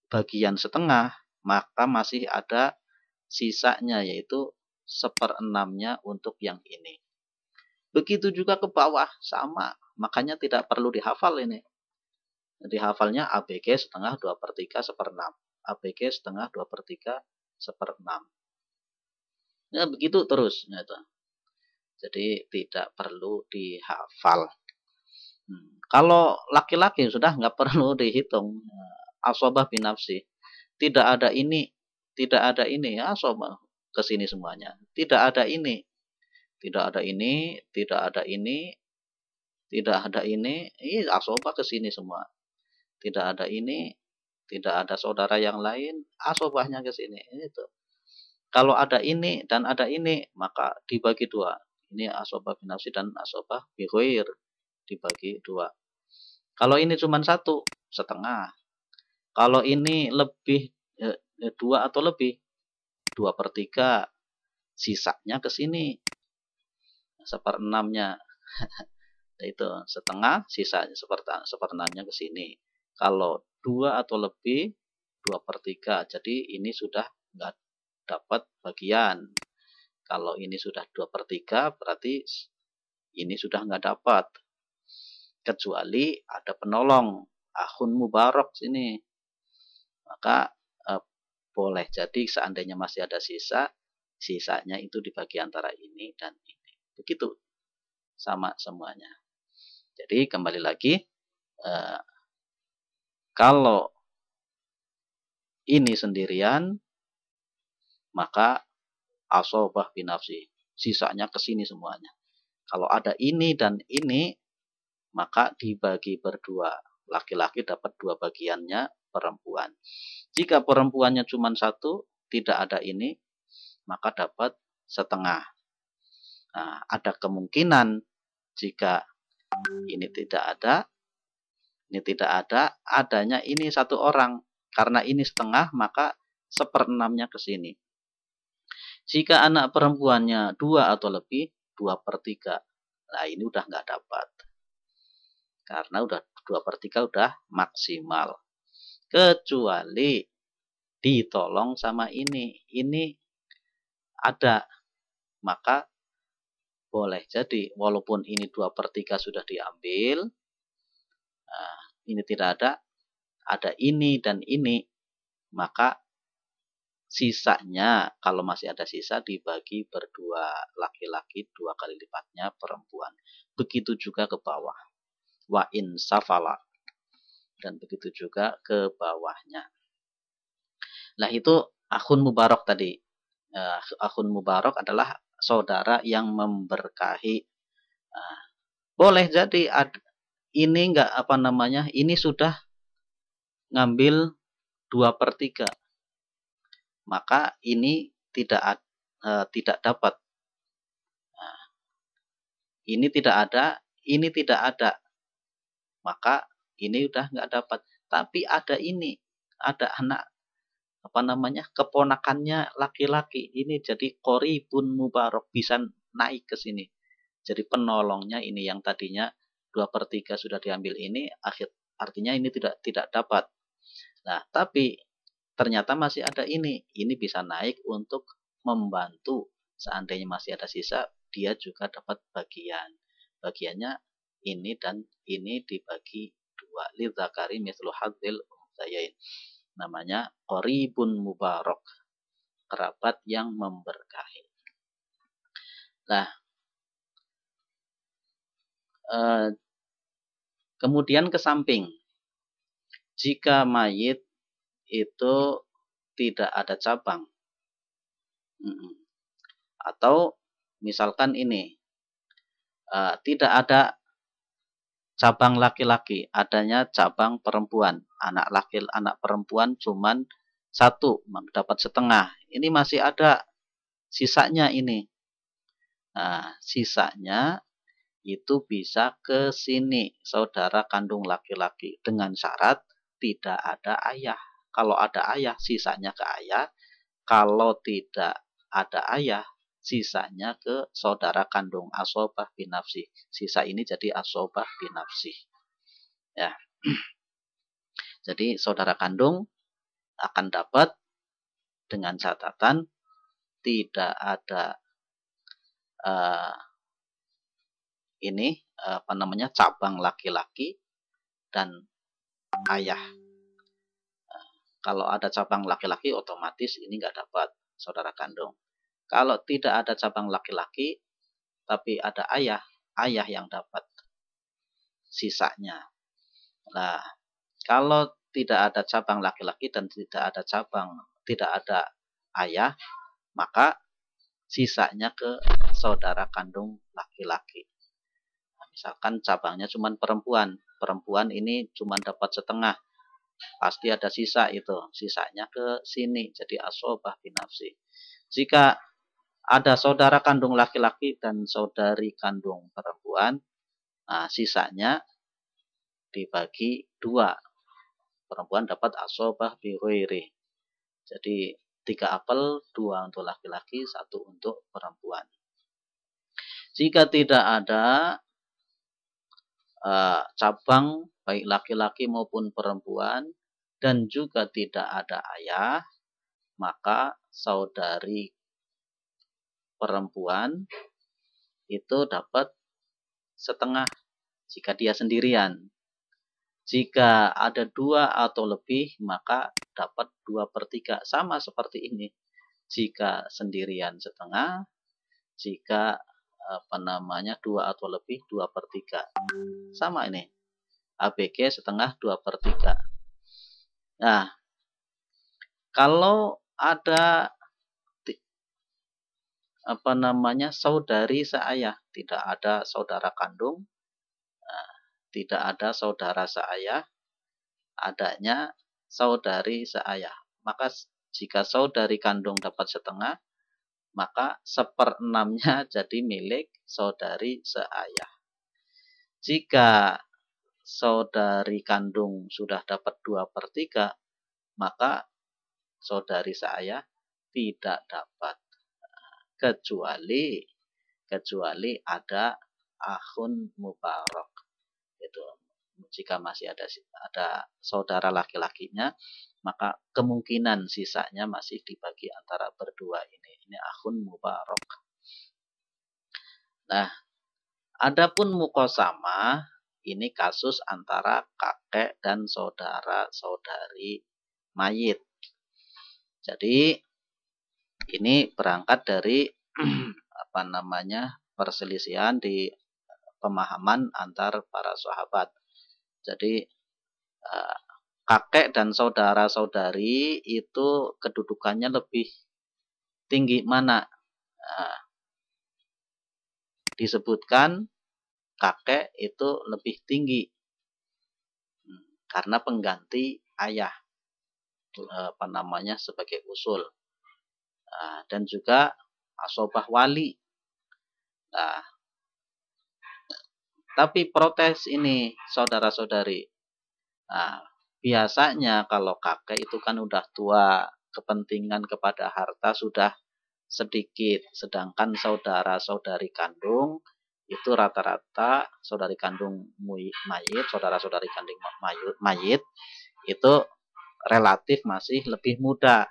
A: bagian setengah, maka masih ada sisanya, yaitu 1/6-nya untuk yang ini. Begitu juga ke bawah, sama. Makanya tidak perlu dihafal ini. Dihafalnya ABG setengah 2/3 1/6. ABG setengah 2/3 1/6. Ya begitu terus. Gitu. Jadi tidak perlu dihafal. Kalau laki-laki sudah nggak perlu dihitung. Asobah binafsi. Tidak ada ini, tidak ada ini. Asobah ke sini semuanya. Tidak ada ini. Tidak ada ini, tidak ada ini, tidak ada ini. Ini asobah ke sini semua. Tidak ada ini, tidak ada saudara yang lain, asobahnya ke sini. Itu. Kalau ada ini dan ada ini, maka dibagi dua. Ini asobah binafsi dan asobah bighair, dibagi dua. Kalau ini cuma satu, setengah. Kalau ini lebih 2 atau lebih, 2/3, sisanya ke sini, 1/6-nya. Itu setengah, sisanya 1/6-nya ke sini. Kalau 2 atau lebih, 2/3. Jadi ini sudah nggak dapat bagian. Kalau ini sudah 2/3, berarti ini sudah nggak dapat. Kecuali ada penolong, akhun mubarak sini. Maka boleh jadi seandainya masih ada sisa, sisanya itu dibagi antara ini dan ini. Begitu. Sama semuanya. Jadi kembali lagi, kalau ini sendirian, maka asobah binafsi. Sisanya ke sini semuanya. Kalau ada ini dan ini, maka dibagi berdua. Laki-laki dapat 2 bagiannya, perempuan. Jika perempuannya cuma 1, tidak ada ini, maka dapat setengah. Nah, ada kemungkinan jika ini tidak ada, adanya ini satu orang. Karena ini setengah, maka 1/6-nya ke sini. Jika anak perempuannya 2 atau lebih, 2/3. Nah, ini udah nggak dapat. Karena udah 2/3 udah maksimal. Kecuali ditolong sama ini. Ini ada. Maka boleh jadi walaupun ini 2/3 sudah diambil, ini tidak ada ini dan ini, maka sisanya kalau masih ada sisa dibagi berdua, laki-laki 2 kali lipatnya perempuan. Begitu juga ke bawah. Wa in safala. Dan begitu juga ke bawahnya. Nah itu akhun mubarak tadi. Akhun mubarak adalah saudara yang memberkahi. Nah, boleh jadi ini enggak ini sudah ngambil 2/3. Maka ini tidak dapat. Nah, ini tidak ada, ini tidak ada. Maka ini udah nggak dapat. Tapi ada ini, ada anak keponakannya laki-laki. Ini jadi qoribun mubarak, bisa naik ke sini. Jadi penolongnya ini yang tadinya 2/3 sudah diambil ini, artinya ini tidak dapat. Nah, tapi ternyata masih ada ini bisa naik untuk membantu. Seandainya masih ada sisa, dia juga dapat bagian. Bagiannya ini dan ini dibagi 2. Lidzakari mithlu hadzil unthayain. Namanya qoribun mubarak, kerabat yang memberkahi. Nah, kemudian ke samping. Jika mayit itu tidak ada cabang. Atau misalkan ini, tidak ada cabang laki-laki, adanya cabang perempuan. Anak perempuan cuman 1, dapat setengah. Ini masih ada sisanya ini. Nah, sisanya itu bisa ke sini, saudara kandung laki-laki, dengan syarat tidak ada ayah. Kalau ada ayah, sisanya ke ayah. Kalau tidak ada ayah, sisanya ke saudara kandung, asobah binafsi. Sisa ini jadi asobah binafsi. Ya. Jadi saudara kandung akan dapat dengan catatan tidak ada cabang laki-laki dan ayah. Kalau ada cabang laki-laki otomatis ini nggak dapat saudara kandung. Kalau tidak ada cabang laki-laki tapi ada ayah yang dapat sisanya. Nah, kalau tidak ada cabang laki-laki dan tidak ada ayah, maka sisanya ke saudara kandung laki-laki. Nah, misalkan cabangnya cuma perempuan ini cuma dapat setengah. Pasti ada sisa itu, sisanya ke sini, jadi asobah binafsi. Jika ada saudara kandung laki-laki dan saudari kandung perempuan, nah sisanya dibagi 2. Perempuan dapat asobah bihoiri. Jadi 3 apel, 2 untuk laki-laki, 1 untuk perempuan. Jika tidak ada cabang baik laki-laki maupun perempuan dan juga tidak ada ayah, maka saudari perempuan itu dapat setengah jika dia sendirian. Jika ada 2 atau lebih, maka dapat 2/3. Sama seperti ini. Jika sendirian setengah, jika 2 atau lebih 2/3. Sama ini. ABG setengah 2/3. Nah, kalau ada saudari seayah, tidak ada saudara kandung, tidak ada saudara seayah, adanya saudari seayah. Maka jika saudari kandung dapat setengah, maka 1/6-nya jadi milik saudari seayah. Jika saudari kandung sudah dapat 2/3, maka saudari seayah tidak dapat. Kecuali ada akhun mubarak. Itu jika masih ada saudara laki-lakinya, maka kemungkinan sisanya masih dibagi antara berdua ini. Ini akhun mubarak. Nah, adapun muqasamah ini kasus antara kakek dan saudara-saudari mayit. Jadi Ini berangkat dari perselisihan di pemahaman antar para sahabat. Jadi kakek dan saudara-saudari itu kedudukannya lebih tinggi mana? Disebutkan kakek itu lebih tinggi karena pengganti ayah sebagai usul. Dan juga asobah wali. Tapi protes ini saudara-saudari. Biasanya kalau kakek itu kan udah tua, kepentingan kepada harta sudah sedikit, sedangkan saudara-saudari kandung itu rata-rata saudari kandung mayit, saudara-saudari kandung mayit itu relatif masih lebih muda.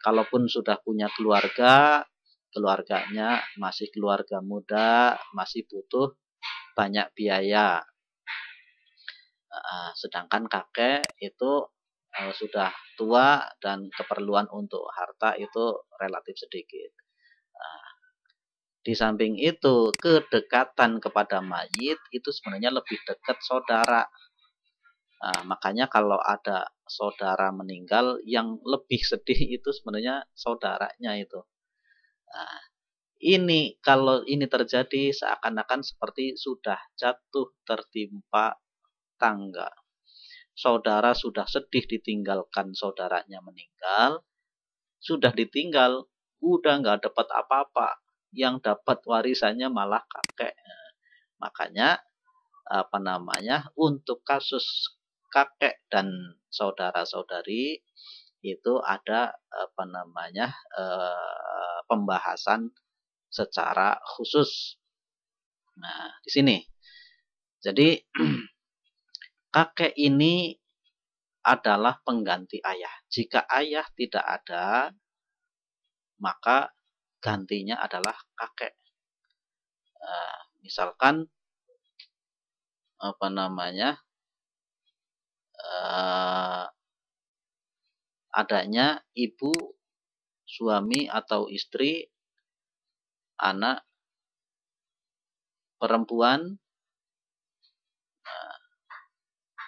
A: Kalaupun sudah punya keluarga, keluarganya masih keluarga muda, masih butuh banyak biaya. Sedangkan kakek itu sudah tua dan keperluan untuk harta itu relatif sedikit. Di samping itu, kedekatan kepada mayit itu sebenarnya lebih dekat saudara. Makanya kalau ada saudara meninggal, yang lebih sedih itu sebenarnya saudaranya itu. Ini kalau ini terjadi seakan-akan seperti sudah jatuh tertimpa tangga. Saudara sudah sedih ditinggalkan saudaranya meninggal, sudah ditinggal, udah nggak dapat apa-apa, yang dapat warisannya malah kakek. Makanya untuk kasus kakek dan saudara-saudari itu ada pembahasan secara khusus. Nah, di sini. Jadi kakek ini adalah pengganti ayah. Jika ayah tidak ada, maka gantinya adalah kakek. Misalkan adanya ibu, suami atau istri, anak perempuan,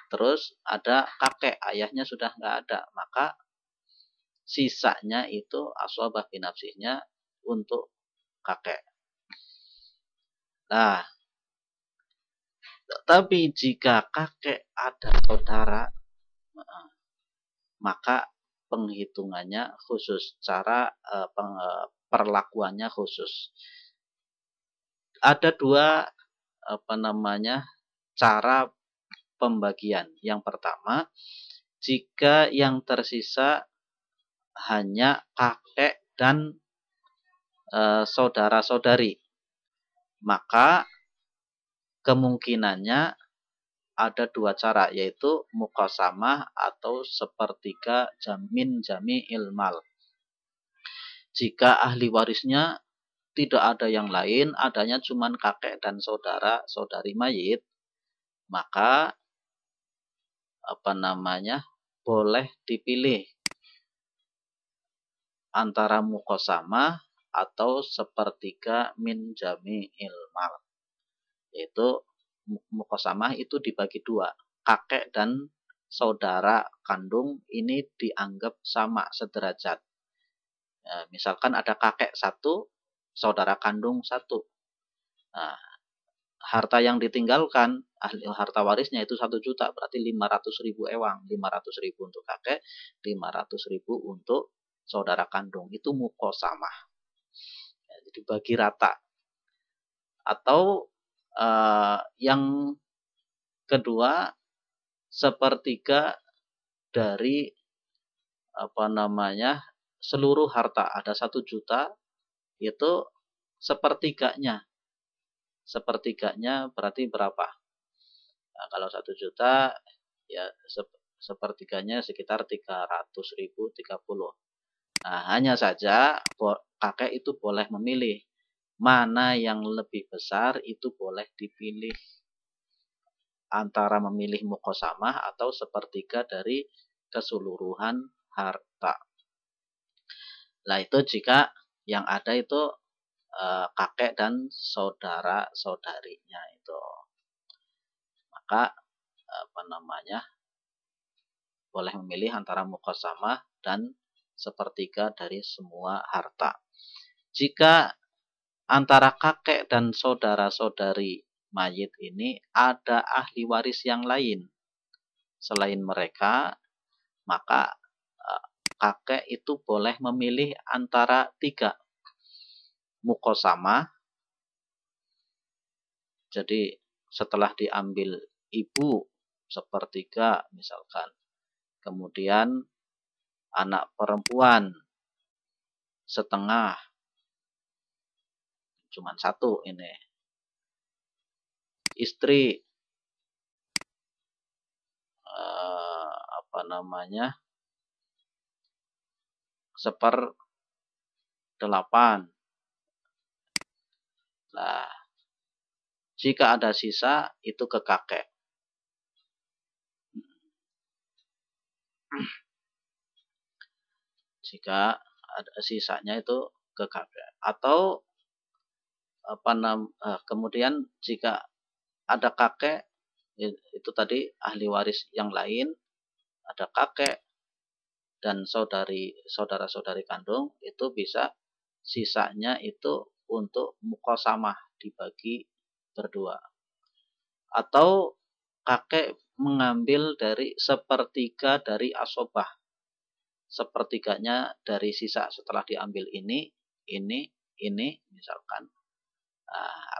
A: terus ada kakek, ayahnya sudah nggak ada, maka sisanya itu aswabah binafsihnya untuk kakek. Nah, tapi jika kakek ada saudara, maka penghitungannya khusus, cara perlakuannya khusus. Ada dua cara pembagian. Yang pertama, jika yang tersisa hanya kakek dan saudara-saudari, maka kemungkinannya ada dua cara, yaitu muqasamah atau sepertiga jamin jami'il mal. Jika ahli warisnya tidak ada yang lain, adanya cuma kakek dan saudara-saudari mayit, maka boleh dipilih antara muqasamah atau sepertiga min jami'il mal. Yaitu muqasamah itu dibagi dua. Kakek dan saudara kandung ini dianggap sama, sederajat. Misalkan ada kakek satu, saudara kandung satu. Harta yang ditinggalkan, harta warisnya itu 1 juta, berarti 500.000 ewang. 500.000 untuk kakek, 500.000 untuk saudara kandung. Itu muqasamah. Jadi bagi rata. Atau yang kedua, sepertiga dari seluruh harta. Ada 1 juta, itu sepertiganya. Sepertiganya berarti berapa? Nah, kalau 1 juta, ya sepertiganya sekitar 300.000, 30. Nah, hanya saja kakek itu boleh memilih mana yang lebih besar, itu boleh dipilih antara memilih muqasamah atau sepertiga dari keseluruhan harta. Lah itu jika yang ada itu kakek dan saudara-saudarinya itu. Maka apa namanya? Boleh memilih antara muqasamah dan sepertiga dari semua harta. Jika antara kakek dan saudara-saudari mayit ini ada ahli waris yang lain selain mereka, maka kakek itu boleh memilih antara 3. Muqasamah, jadi setelah diambil ibu sepertiga misalkan, kemudian anak perempuan setengah, cuma 1 ini, istri apa namanya 1/8. Nah, jika ada sisa itu ke kakek. Jika ada sisanya itu ke kakek. Atau kemudian jika ada kakek, itu tadi ahli waris yang lain, ada kakek dan saudara-saudari kandung, itu bisa sisanya itu untuk muqasamah, dibagi berdua. Atau kakek mengambil dari sepertiga dari asobah, sepertiganya dari sisa setelah diambil ini misalkan,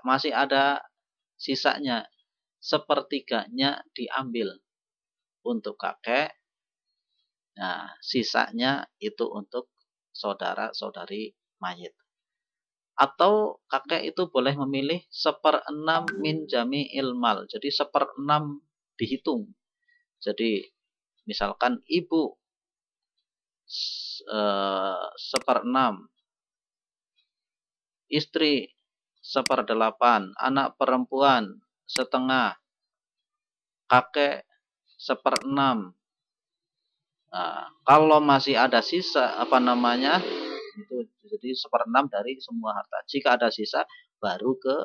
A: masih ada sisanya, sepertiganya diambil untuk kakek, nah sisanya itu untuk saudara-saudari mayit. Atau kakek itu boleh memilih 1/6 min jami'il mal, jadi 1/6 dihitung. Jadi misalkan ibu 1/6, istri 1/8, anak perempuan setengah, kakek 1/6. Nah, kalau masih ada sisa itu jadi 1/6 dari semua harta. Jika ada sisa baru ke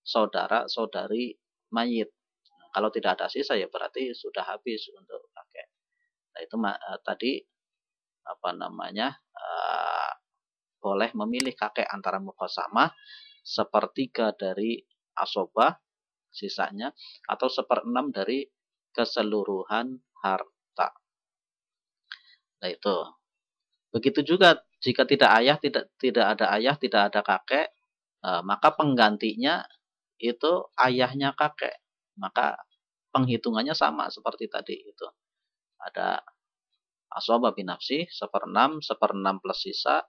A: saudara-saudari mayit. Nah, kalau tidak ada sisa ya berarti sudah habis untuk kakek. Nah, itu tadi boleh memilih kakek antara muqasamah, sepertiga dari asobah sisanya, atau 1/6 dari keseluruhan harta. Nah itu. Begitu juga jika tidak ada ayah, tidak ada kakek, maka penggantinya itu ayahnya kakek. Maka penghitungannya sama seperti tadi itu. Ada asobah binafsi 1/6, 1/6 plus sisa,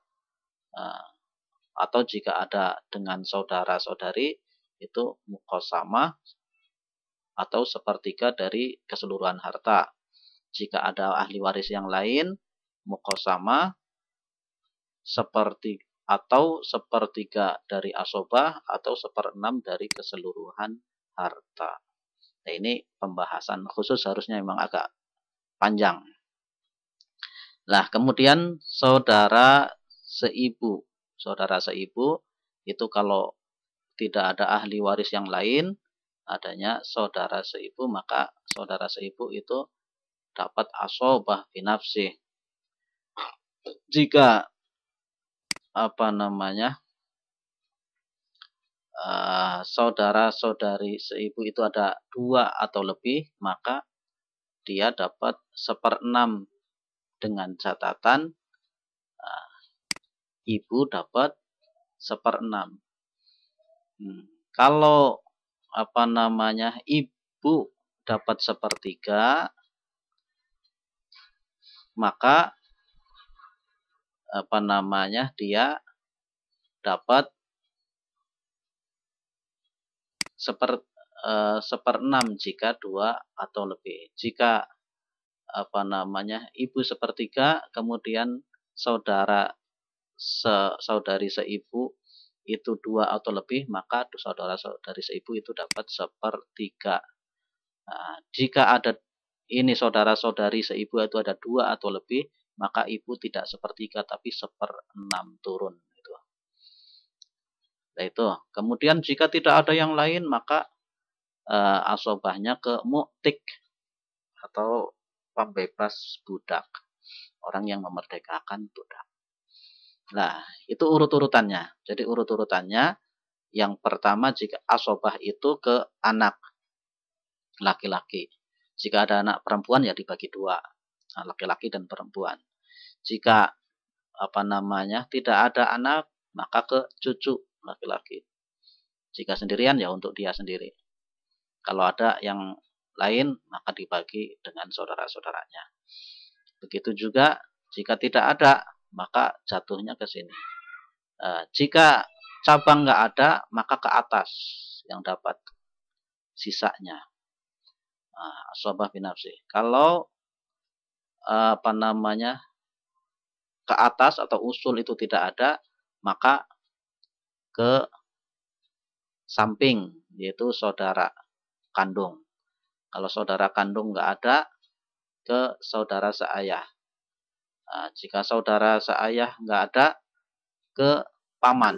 A: atau jika ada dengan saudara-saudari itu muqasamah atau sepertiga dari keseluruhan harta. Jika ada ahli waris yang lain, muqasamah sepertiga dari asobah atau 1/6 dari keseluruhan harta. Nah, ini pembahasan khusus harusnya memang agak panjang. Nah, kemudian saudara seibu. Saudara seibu itu kalau tidak ada ahli waris yang lain, adanya saudara seibu, maka saudara seibu itu dapat asobah binafsi. Jika saudara-saudari seibu itu ada 2 atau lebih, maka dia dapat 1/6 dengan catatan ibu dapat 1/6. Kalau ibu dapat 1/3, maka dia dapat 1/6 jika 2 atau lebih. Jika ibu 1/3, kemudian saudari seibu itu 2 atau lebih, maka saudara-saudari seibu itu dapat 1/3. Nah, jika ada ini saudara-saudari seibu itu ada 2 atau lebih, maka ibu tidak sepertiga tapi 1/6 turun. Nah, itu. Kemudian jika tidak ada yang lain, maka asobahnya ke mu'tik atau pembebas budak, orang yang memerdekakan budak. Nah, itu urut-urutannya. Jadi urut-urutannya, yang pertama jika asobah itu ke anak laki-laki. Jika ada anak perempuan ya dibagi dua, laki-laki dan perempuan. Jika tidak ada anak, maka ke cucu laki-laki. Jika sendirian ya untuk dia sendiri. Kalau ada yang lain maka dibagi dengan saudara-saudaranya. Begitu juga jika tidak ada maka jatuhnya ke sini. Jika cabang nggak ada maka ke atas yang dapat sisanya. Asobah binafsi. Kalau ke atas atau usul itu tidak ada, maka ke samping, yaitu saudara kandung. Kalau saudara kandung nggak ada, ke saudara seayah. Jika saudara seayah nggak ada, ke paman.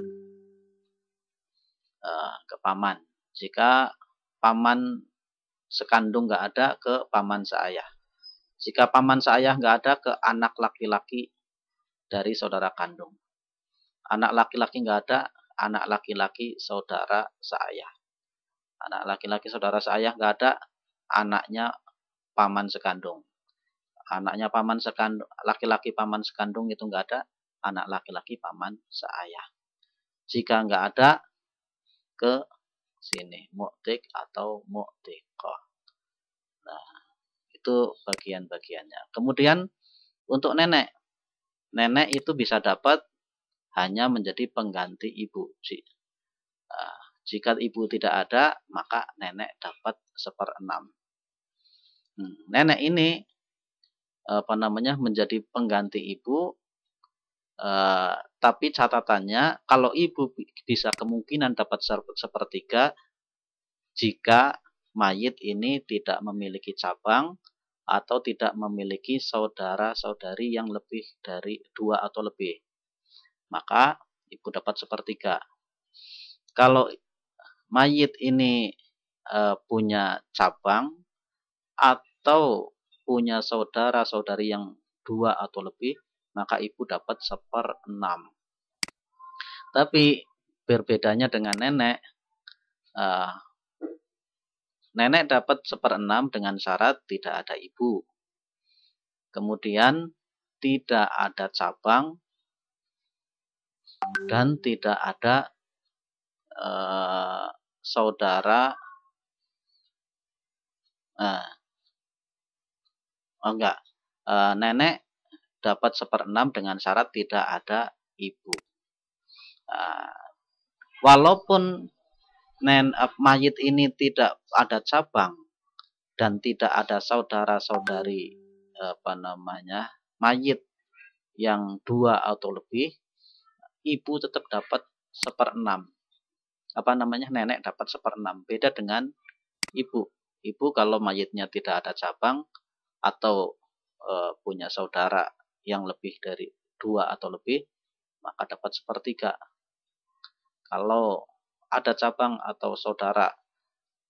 A: Ke paman. Jika paman sekandung nggak ada, ke paman seayah. Jika paman seayah nggak ada, ke anak laki-laki dari saudara kandung. Anak laki-laki nggak ada, anak laki-laki saudara seayah. Anak laki-laki saudara seayah nggak ada, anaknya paman sekandung. Anaknya paman sekandung, laki-laki paman sekandung itu nggak ada, anak laki-laki paman seayah. Jika nggak ada, ke sini, mu'tik atau mu'tiqah. Nah, itu bagian-bagiannya. Kemudian untuk nenek. Nenek itu bisa dapat hanya menjadi pengganti ibu. Jika ibu tidak ada, maka nenek dapat 1/6. Nenek ini menjadi pengganti ibu, tapi catatannya kalau ibu bisa kemungkinan dapat 1/3 jika mayit ini tidak memiliki cabang atau tidak memiliki saudara-saudari yang lebih dari 2 atau lebih, maka ibu dapat 1/3. Kalau mayit ini punya cabang atau punya saudara-saudari yang 2 atau lebih, maka ibu dapat 1/6. Tapi berbedanya dengan nenek, nenek dapat 1/6 dengan syarat tidak ada ibu. Kemudian tidak ada cabang dan tidak ada saudara. Nenek dapat 1/6 dengan syarat tidak ada ibu. Walaupun mayit ini tidak ada cabang dan tidak ada saudara-saudari mayit yang 2 atau lebih, ibu tetap dapat 1/6. Nenek dapat 1/6. Beda dengan ibu. Ibu kalau mayitnya tidak ada cabang atau punya saudara yang lebih dari 2 atau lebih, maka dapat 1/3. Kalau ada cabang atau saudara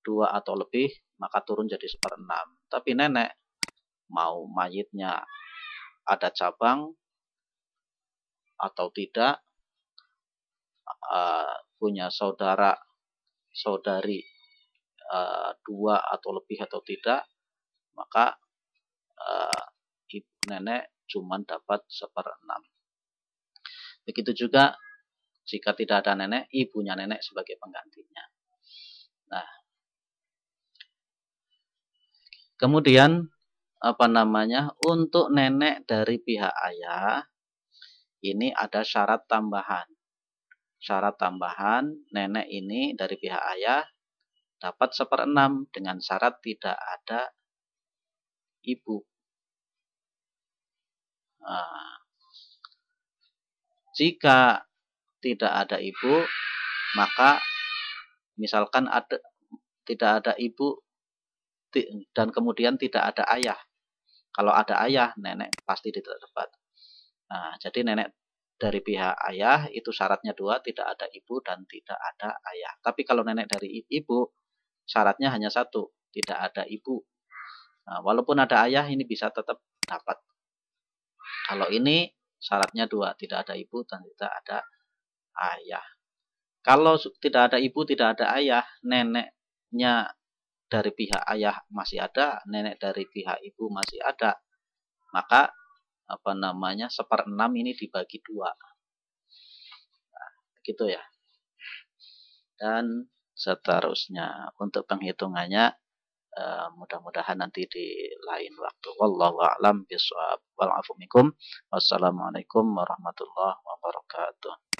A: 2 atau lebih, maka turun jadi 1/6. Tapi nenek, mau mayitnya ada cabang atau tidak, punya saudara saudari 2 atau lebih atau tidak, maka nenek cuma dapat 1/6. Begitu juga jika tidak ada nenek, ibunya nenek sebagai penggantinya. Nah, kemudian untuk nenek dari pihak ayah ini ada syarat tambahan. Syarat tambahan, nenek ini dari pihak ayah dapat 1/6 dengan syarat tidak ada ibu. Jika tidak ada ibu, maka misalkan tidak ada ibu dan kemudian tidak ada ayah, Kalau ada ayah, nenek pasti tidak dapat. Nah, jadi nenek dari pihak ayah itu syaratnya 2, tidak ada ibu dan tidak ada ayah. Tapi kalau nenek dari ibu, syaratnya hanya 1, tidak ada ibu. Nah, walaupun ada ayah, ini bisa tetap dapat. Kalau ini syaratnya 2, tidak ada ibu dan tidak ada ayah. Kalau tidak ada ibu, tidak ada ayah, neneknya dari pihak ayah masih ada, nenek dari pihak ibu masih ada, maka apa namanya 1/6 ini dibagi 2. Nah, begitu ya. Dan seterusnya untuk penghitungannya mudah-mudahan nanti di lain waktu. Wallahu a'lam bishawab. Wal afu minkum. Wassalamualaikum warahmatullahi wabarakatuh.